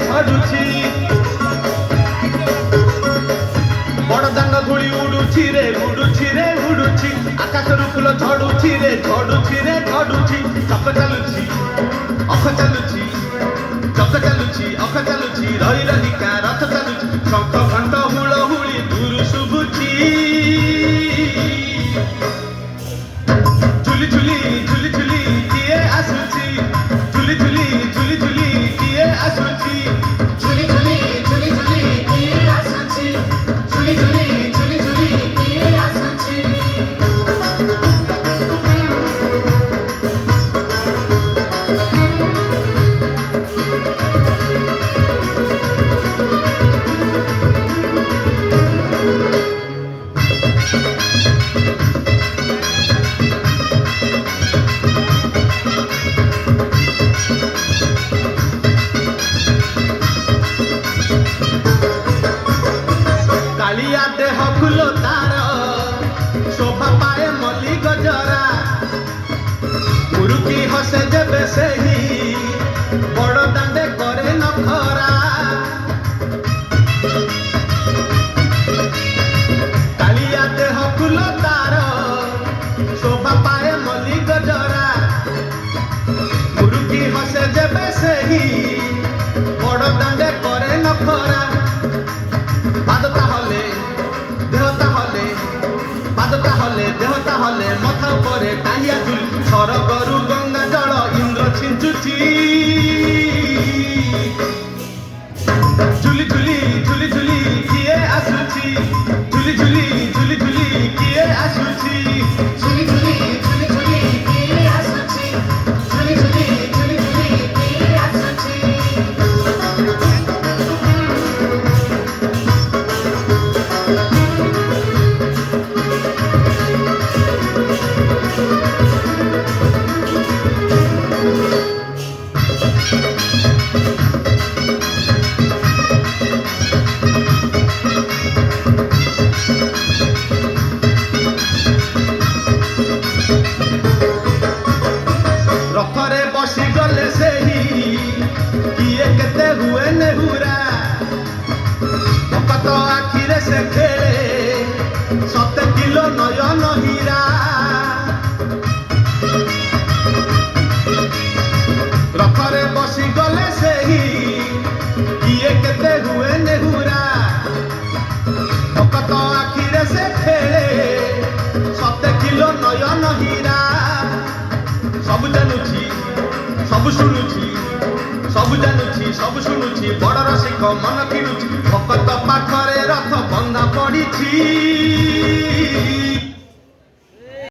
ঝড়ুছি বড়দাଣ୍ଡ ধূଳି ଉଡୁଛି ରେ ଉଡୁଛି ଆକାଶରୁ ଫୁଲ ଝଡୁଛି ରେ ଝଡୁଛି ଚକ ଚାଲୁଛି ଅଖ ଚାଲୁଛି ରହି ରହିକା ରଥ ଚାଲୁଛି ଶଙ୍ଖ ଘଣ୍ଟ ହୁଳହୁଳି ଦୂରୁ ଶୁଭୁଛି ଝୁଲି ଝୁଲି କିଏ ଆସୁଛି ଝୁଲି ଝୁଲି କିଏ ଆସୁଛି ଝୁଲି ଝୁଲି କିଏ ଆସୁଛି ଝୁଲି ଝୁଲି କିଏ ଆସୁଛି କାଳିଆ ଦେହ ଫୁଲ ତାର ଶୋଭା ପାଏ ମଲ୍ଲି ଗଜରା ମୁରୁକି ହସେ ଯେବେ ସେହି ବଡ଼ ଦାଣ୍ଡେ କରେ ନଖରା କାଳିଆ ଦେହ ଫୁଲ ତାର ଶୋଭା ପାଏ ମଲ୍ଲି ଗଜରା ମୁରୁକି ହସେ ଯେବେ ସେହି ବଡ଼ ଦାଣ୍ଡେ କରେ ନଖରା ଦେହତା ହଲେ ମଥା ଉପରେ ଟାହିଆ ସରଗରୁ ଗଙ୍ଗା ଜଳ ଇନ୍ଦ୍ର ଛିଞ୍ଚୁଛି ଝୁଲି ଝୁଲି କିଏ ଆସୁଛି ଝୁଲି ଝୁଲି କିଏ ଆସୁଛି ଝୁଲି ଝୁଲି କିଏ ଆସୁଛି ଝୁଲି ଝୁଲି କିଏ ଆସୁଛି ରଥରେ ବସିଗଲେ ସେହି କିଏ କେତେ ହୁଏ ନେହୁରା ଭକତ ଆଖିରେ ସେ ଖେଳେ ସତେ କିଲୋ ନୟନ ହୀରା ରଥରେ ବସିଗଲେ ସେହି କିଏ କେତେ ହୁଏ ନେହୁରା ଭକତ ଆଖିରେ ସେ ଖେଳେ ସତେ କିଲୋ ନୟନ ହୀରା ସବୁ ଜାଣୁଛି ସବୁ ଶୁଣୁଛି ସବୁ ଜାଣୁଛି ସବୁ ଶୁଣୁଛି ବଡ଼ ରସିକ ମନ କିଣୁଛି ଭକତ ପାଖରେ ରଥ ବନ୍ଧା ପଡ଼ିଛି।